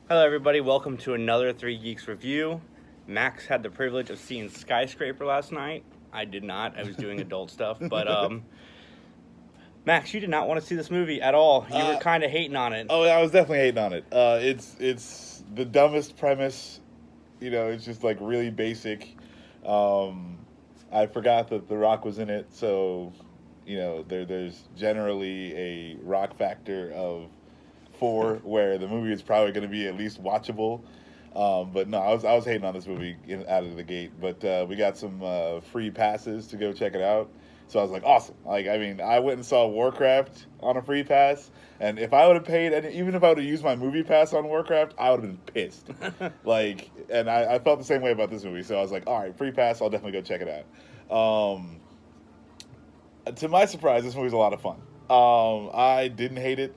Hello, everybody. Welcome to another Three Geeks review. Max had the privilege of seeing Skyscraper last night. I did not. I was doing adult stuff. But, Max, you did not want to see this movie at all. You were Uh, kind of hating on it. oh, I was definitely hating on it. It's the dumbest premise. It's just like really basic. Um, I forgot that The Rock was in it, so there's generally a rock factor of four, where the movie is probably going to be at least watchable. But no, I was hating on this movie out of the gate. But we got some free passes to go check it out. So I was like, awesome. Like, I mean, I went and saw Warcraft on a free pass, and if I would have paid, and even if I would have used my movie pass on Warcraft, I would have been pissed. Like, and I felt the same way about this movie. So I was like, all right, free pass, I'll definitely go check it out. To my surprise, this movie's a lot of fun. I didn't hate it.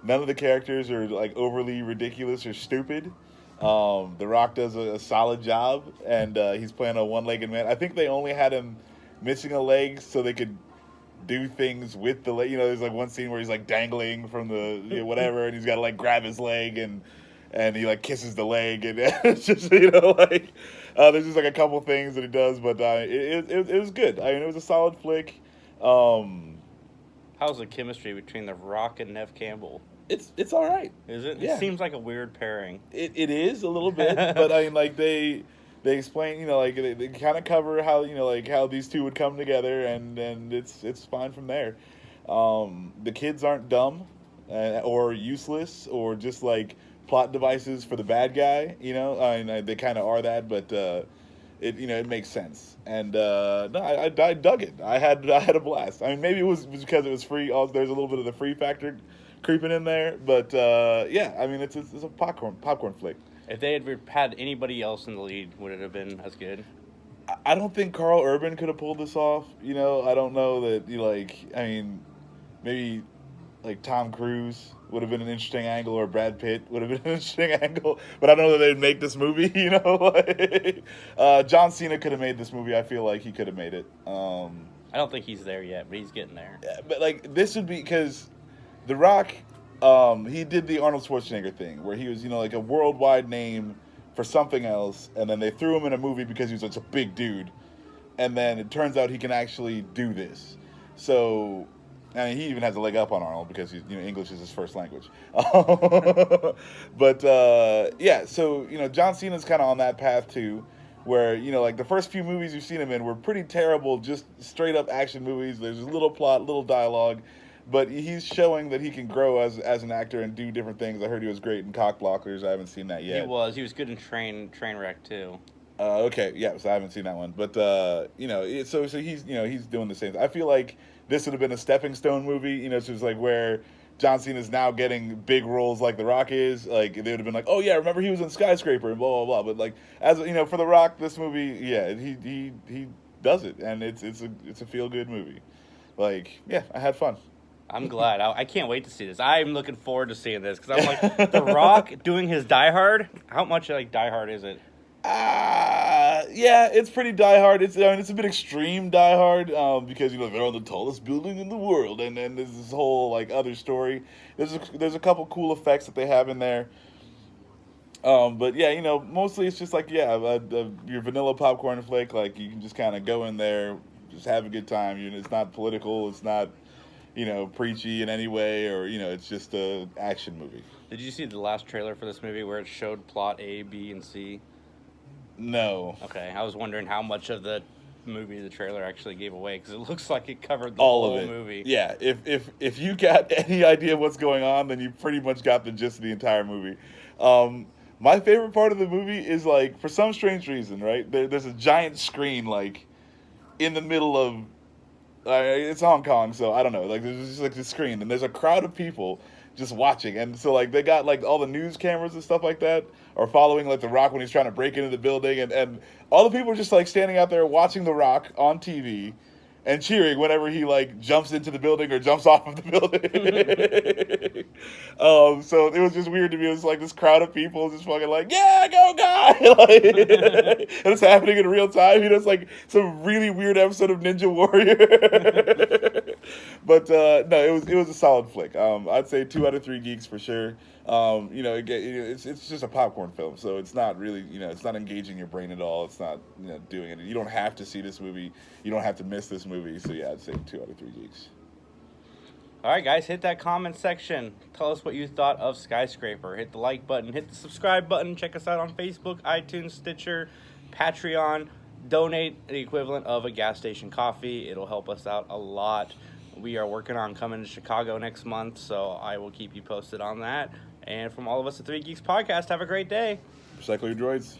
None of the characters are like overly ridiculous or stupid. The Rock does a solid job, and he's playing a one-legged man. I think they only had him missing a leg so they could do things with the leg. There's like one scene where he's like dangling from the whatever, and he's got to like grab his leg and he like kisses the leg, and it's just like there's just like a couple things that he does, but it was good. I mean, it was a solid flick. Um, How's the chemistry between The Rock and Nev Campbell? it's all right. Is it? Yeah. It seems like a weird pairing. It is a little bit, but I mean, like they explain, like they kind of cover how like how these two would come together, and it's fine from there. The kids aren't dumb or useless or just like plot devices for the bad guy. I mean, they kind of are that, but it makes sense. And no, I dug it. I had a blast. I mean, maybe it was because it was free. Also, there's a little bit of the free factor creeping in there, but yeah, I mean, it's a popcorn flick. If they had anybody else in the lead, would it have been as good? I don't think Carl Urban could have pulled this off. I don't know that I mean, maybe like Tom Cruise would have been an interesting angle, or Brad Pitt would have been an interesting angle, but I don't know that they'd make this movie. John Cena could have made this movie. I feel like he could have made it. I don't think he's there yet, but he's getting there. Yeah, but like this would be because The Rock, he did the Arnold Schwarzenegger thing where he was, like a worldwide name for something else, and then they threw him in a movie because he was such a big dude, and then it turns out he can actually do this. So, I mean, he even has a leg up on Arnold because he's, English is his first language. But yeah, so John Cena's kind of on that path too, where like the first few movies you've seen him in were pretty terrible, just straight up action movies. There's a little plot, little dialogue. But he's showing that he can grow as an actor and do different things. I heard he was great in Cock Blockers. I haven't seen that yet. He was good in Trainwreck too. Okay, yeah, so I haven't seen that one. But so he's doing the same thing. I feel like this would have been a stepping stone movie. So it's like where John Cena is now getting big roles like The Rock is. Like they would have been like, oh yeah, remember he was in Skyscraper and blah blah blah. But like as for The Rock, this movie, yeah, he does it, and it's a feel good movie. Like yeah, I had fun. I'm glad. I can't wait to see this. I'm looking forward to seeing this because I'm like The Rock doing his Die Hard. How much like Die Hard is it? Yeah, it's pretty Die Hard. It's a bit extreme Die Hard because they're on the tallest building in the world, and then there's this whole like other story. There's a couple cool effects that they have in there. But yeah, mostly it's just like your vanilla popcorn flick. Like you can just kind of go in there, just have a good time. It's not political. It's not preachy in any way, or it's just a action movie. Did you see the last trailer for this movie where it showed plot A, B, and C? No. Okay, I was wondering how much of the movie the trailer actually gave away because it looks like it covered the All whole of it. movie. Yeah, if you got any idea what's going on, then you pretty much got the gist of the entire movie. My favorite part of the movie is like for some strange reason, right? There's a giant screen like in the middle of. It's Hong Kong, so I don't know. Like there's just like this screen, and there's a crowd of people just watching, and so like they got like all the news cameras and stuff like that are following like The Rock when he's trying to break into the building, and all the people are just like standing out there watching The Rock on TV and cheering whenever he like jumps into the building or jumps off of the building. So it was just weird to me. It was like this crowd of people just fucking like, yeah, go guy, like, and it's happening in real time. It's like some really weird episode of Ninja Warrior. But no, it was a solid flick. I'd say 2 out of 3 geeks for sure. It's just a popcorn film, so it's not really, it's not engaging your brain at all. It's not, doing it. You don't have to see this movie. You don't have to miss this movie. So yeah, I'd say 2 out of 3 geeks. All right, guys, hit that comment section. Tell us what you thought of Skyscraper. Hit the like button, hit the subscribe button. Check us out on Facebook, iTunes, Stitcher, Patreon. Donate the equivalent of a gas station coffee. It'll help us out a lot. We are working on coming to Chicago next month, so I will keep you posted on that. And from all of us at 3 Geeks Podcast, have a great day. Recycle your droids.